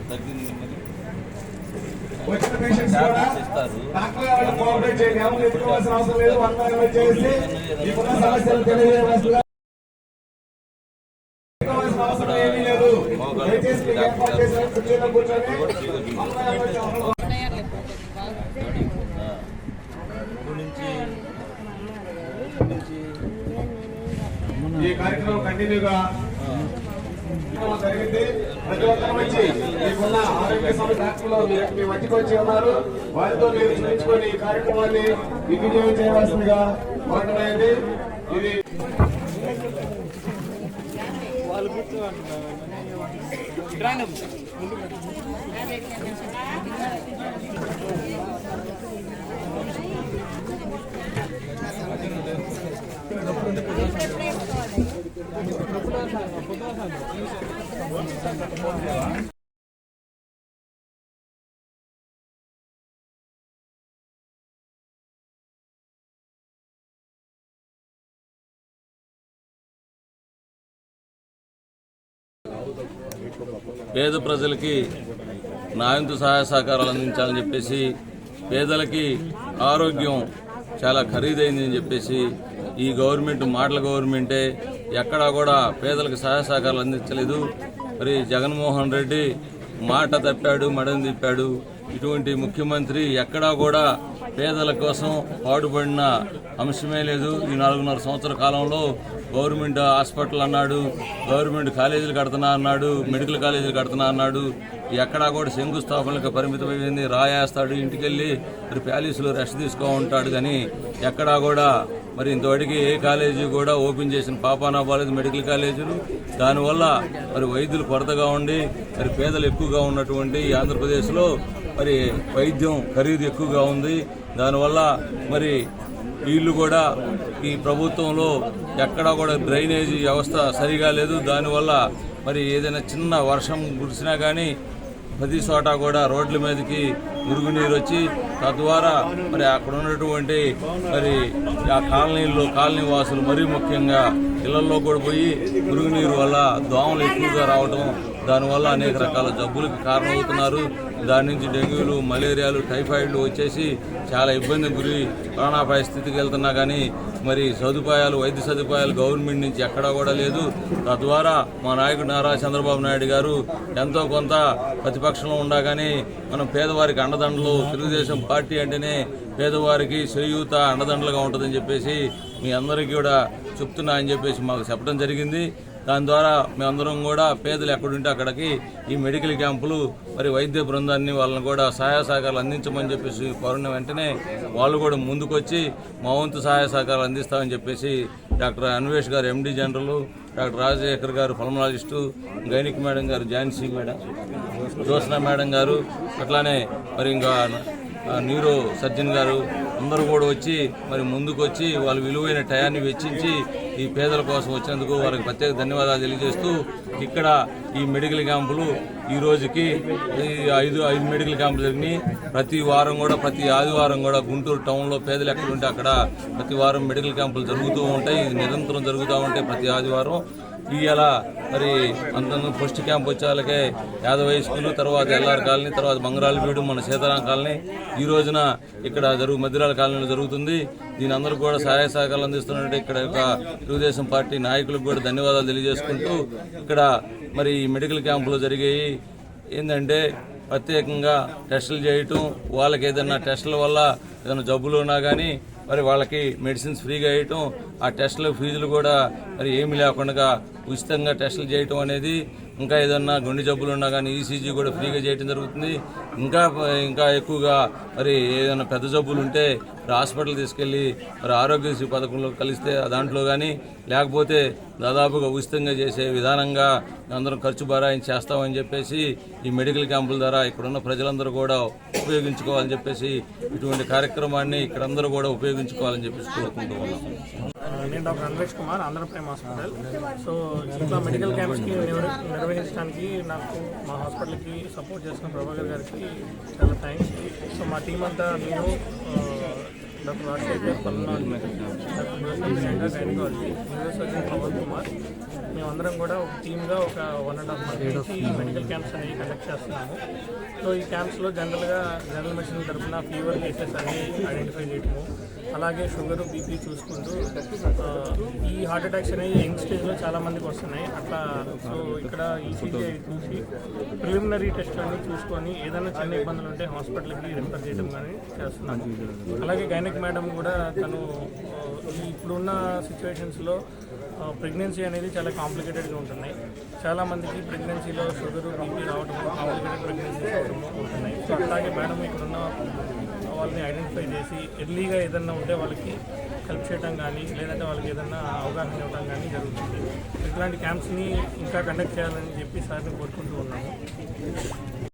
తగ్గింది మరి వచ్చిన పేషెంట్స్ కూడా డాక్టర్ గారు కోఆపరేట్ చేయండి. ఎవరు ఎత్తుకోవాల్సిన అవసరం లేదు. 1 by 1 చేసి మీకున్న సమస్యలు తెలియజేయవలసిందిగా అవసరం ఏమీ లేదు. దయచేసి మీకు ఏర్పాటు చేసిన కుర్చీలో కూర్చొని ఈ కార్యక్రమం కంటిన్యూగా జరిగింది. ప్రతి ఒక్కరు వచ్చి మీకున్న ఆరోగ్య సమస్యలో మీ మధ్యకి వచ్చి ఉన్నారు. వారితో మీరు చూపించుకొని ఈ కార్యక్రమాన్ని దిగ్విజయం చేయవలసిందిగా కోరటమైంది. ఇది పేద ప్రజలకి నాయంతు సహాయ సహకారాలు అందించాలని చెప్పేసి, పేదలకి ఆరోగ్యం చాలా ఖరీదైందని చెప్పేసి ఈ గవర్నమెంట్ మాటల గవర్నమెంటే ఎక్కడా కూడా పేదలకు సహాయ సహకారాలు అందించలేదు. మరి జగన్మోహన్ రెడ్డి మాట తప్పాడు, మడని తిప్పాడు. ఇటువంటి ముఖ్యమంత్రి ఎక్కడా కూడా పేదల కోసం పాటుపడిన అంశమే లేదు. ఈ 4.5 సంవత్సరాల కాలంలో గవర్నమెంట్ హాస్పిటల్ అన్నాడు, గవర్నమెంట్ కాలేజీలు కడుతున్నా అన్నాడు, మెడికల్ కాలేజీలు కడుతున్నా అన్నాడు. ఎక్కడా కూడా శంకుస్థాపనలకు పరిమితమైంది. రాయేస్తాడు, ఇంటికెళ్ళి మరి ప్యాలెస్లో రెస్ట్ తీసుకో ఉంటాడు. కానీ ఎక్కడా కూడా మరి ఇంతవరకు ఏ కాలేజీ కూడా ఓపెన్ చేసిన పాపానా బాలేదు మెడికల్ కాలేజీలు. దానివల్ల మరి వైద్యులు కొరతగా ఉండి మరి పేదలు ఎక్కువగా ఉన్నటువంటి ఈ ఆంధ్రప్రదేశ్లో మరి వైద్యం ఖరీదు ఎక్కువగా ఉంది. దానివల్ల మరి వీళ్ళు కూడా ఈ ప్రభుత్వంలో ఎక్కడా కూడా డ్రైనేజీ వ్యవస్థ సరిగా లేదు. దానివల్ల మరి ఏదైనా చిన్న వర్షం కురిసినా కానీ ప్రతి చోట కూడా రోడ్ల మీదకి మురుగునీరు వచ్చి తద్వారా మరి అక్కడ ఉన్నటువంటి మరి ఆ కాలనీ వాసులు మరీ ముఖ్యంగా ఇళ్లలో కూడా పోయి మురుగునీరు వల్ల దోమలు ఎక్కువగా రావడం, దానివల్ల అనేక రకాల జబ్బులకు కారణమవుతున్నారు. దాని నుంచి డెంగ్యూలు, మలేరియాలు, టైఫాయిడ్లు వచ్చేసి చాలా ఇబ్బందికి గురి ప్రాణాపాయ స్థితికి వెళ్తున్నా కానీ మరి వైద్య సదుపాయాలు గవర్నమెంట్ నుంచి ఎక్కడా కూడా లేదు. తద్వారా మా నాయకుడు నారా చంద్రబాబు నాయుడు గారు ఎంతో కొంత ప్రతిపక్షంలో ఉండగానే మనం పేదవారికి అండదండలు, తెలుగుదేశం పార్టీ అంటేనే పేదవారికి చేయూత అండదండలుగా ఉంటుందని చెప్పేసి మీ అందరికీ కూడా చెప్తున్నా అని చెప్పేసి మాకు చెప్పడం జరిగింది. దాని ద్వారా మేమందరం కూడా పేదలు ఎక్కడుంటే అక్కడికి ఈ మెడికల్ క్యాంపులు మరి వైద్య బృందాన్ని వాళ్ళని కూడా సహాయ సహకారాలు అందించమని చెప్పేసి కోరిన వెంటనే వాళ్ళు కూడా ముందుకొచ్చి మా వంతు సహాయ సహకారాలు అందిస్తామని చెప్పేసి డాక్టర్ అన్వేష్ గారు MD జనరల్, డాక్టర్ రాజశేఖర్ గారు పల్మనాలజిస్టు, గైనిక్ మేడం గారు ఝాన్సీ మేడం, జోస్నా మేడం గారు, అట్లానే మరి ఇంకా న్యూరో సర్జన్ గారు అందరూ కూడా వచ్చి మరి ముందుకు వచ్చి వాళ్ళు విలువైన టయాన్ని వెచ్చించి ఈ పేదల కోసం వచ్చినందుకు వారికి ప్రత్యేక ధన్యవాదాలు తెలియజేస్తూ ఇక్కడ ఈ మెడికల్ క్యాంపులు ఈ రోజుకి 5 మెడికల్ క్యాంపులు జరిగినాయి. ప్రతి ఆదివారం కూడా గుంటూరు టౌన్లో పేదలు ఎక్కడుంటే అక్కడ ప్రతి వారం మెడికల్ క్యాంపులు జరుగుతూ ఉంటాయి. ఇది నిరంతరం జరుగుతూ ఉంటాయి ప్రతి ఆదివారం. ఇవాళ మరి అంతకు ఫస్ట్ క్యాంప్ వచ్చే వాళ్ళకే యాదవ స్కూలు, తర్వాత ఎల్ఆర్ కాలనీ, తర్వాత మంగరాలవీడు, మన సీతారాం కాలనీ, ఈ రోజున ఇక్కడ మధ్యరాల కాలనీలో జరుగుతుంది. దీని అందరూ కూడా సహాయ సహకారాలు అందిస్తున్నట్టు ఇక్కడ తెలుగుదేశం పార్టీ నాయకులకు కూడా ధన్యవాదాలు తెలియజేసుకుంటూ ఇక్కడ మరి ఈ మెడికల్ క్యాంపులో జరిగేవి ఏంటంటే ప్రత్యేకంగా టెస్టులు చేయటం, వాళ్ళకి ఏదైనా టెస్టుల వల్ల ఏదైనా జబ్బులు ఉన్నా కానీ మరి వాళ్ళకి మెడిసిన్స్ ఫ్రీగా వేయటం, ఆ టెస్టుల ఫీజులు కూడా మరి ఏమీ లేకుండా ఉచితంగా టెస్టులు చేయటం అనేది, ఇంకా ఏదన్నా గుండె జబ్బులు ఉన్నా కానీ ECG కూడా ఫ్రీగా చేయడం జరుగుతుంది. ఇంకా ఎక్కువగా మరి ఏదైనా పెద్ద జబ్బులు ఉంటే మరి హాస్పిటల్ తీసుకెళ్ళి మరి ఆరోగ్యశ్రీ పథకంలో కలిస్తే దాంట్లో కానీ లేకపోతే దాదాపుగా ఉచితంగా చేసే విధానంగా అందరం ఖర్చు భరాయించి చేస్తామని చెప్పేసి ఈ మెడికల్ క్యాంపుల ద్వారా ఇక్కడున్న ప్రజలందరూ కూడా ఉపయోగించుకోవాలని చెప్పేసి ఇటువంటి కార్యక్రమాన్ని ఇక్కడందరూ కూడా ఉపయోగించుకోవాలని చెప్పేసి కోరుకుంటూ ఉన్నాం. నేను doctor Anvesh Kumar, Andhra prime hospital. So ఇంకా మెడికల్ క్యాంప్స్కి నిర్వహించడానికి నాకు మా హాస్పిటల్కి సపోర్ట్ చేసిన ప్రభాకర్ గారికి చాలా థ్యాంక్స్. సో మా టీం అంతా నేను doctor Rajasekhar, Palnadu, doctor Joseph Priyanka gynaecology, neurosurgeon Pavan Kumar, మేమందరం కూడా ఒక టీమ్గా ఒక 1.5 month నుంచి ఈ మెడికల్ క్యాంప్స్ అనేవి కండక్ట్ చేస్తున్నాము. సో ఈ క్యాంప్స్లో జనరల్ మెడిసిన్ తరఫున ఫీవర్ కేసెస్ అన్ని ఐడెంటిఫై చేయటము, అలాగే షుగర్, బీపీ చూసుకుంటూ ఈ హార్ట్ అటాక్స్ అనేవి యంగ్ స్టేజ్లో చాలామందికి వస్తున్నాయి. అట్లా సో ఇక్కడ ఈసీజీ చూసి ప్రిలిమినరీ టెస్ట్ అన్ని చూసుకొని ఏదైనా చిన్న ఇబ్బందులు ఉంటే హాస్పిటల్కి రిఫర్ చేయడం కానీ చేస్తున్నాము. అలాగే గైనక్ మేడం కూడా తను ఇప్పుడున్న సిచ్యువేషన్స్లో ప్రెగ్నెన్సీ అనేది చాలా కాంప్లికేటెడ్గా ఉంటున్నాయి. చాలామందికి ప్రెగ్నెన్సీలో షుగర్, బీపీ రావడం, కాంప్లికేటెడ్ ప్రెగ్నెన్సీ రావడము ఉంటున్నాయి. సో అలాగే మేడం ఇక్కడున్న వాళ్ళని ఐడెంటిఫై చేసి ఎర్లీగా ఏదన్నా ఉంటే వాళ్ళకి హెల్ప్ చేయడం కానీ లేదంటే వాళ్ళకి ఏదన్నా అవగాహన ఇవ్వడం కానీ జరుగుతుంది. ఇట్లాంటి క్యాంప్స్ని ఇంకా కండక్ట్ చేయాలని చెప్పి సార్ని కోరుకుంటూ ఉన్నాము.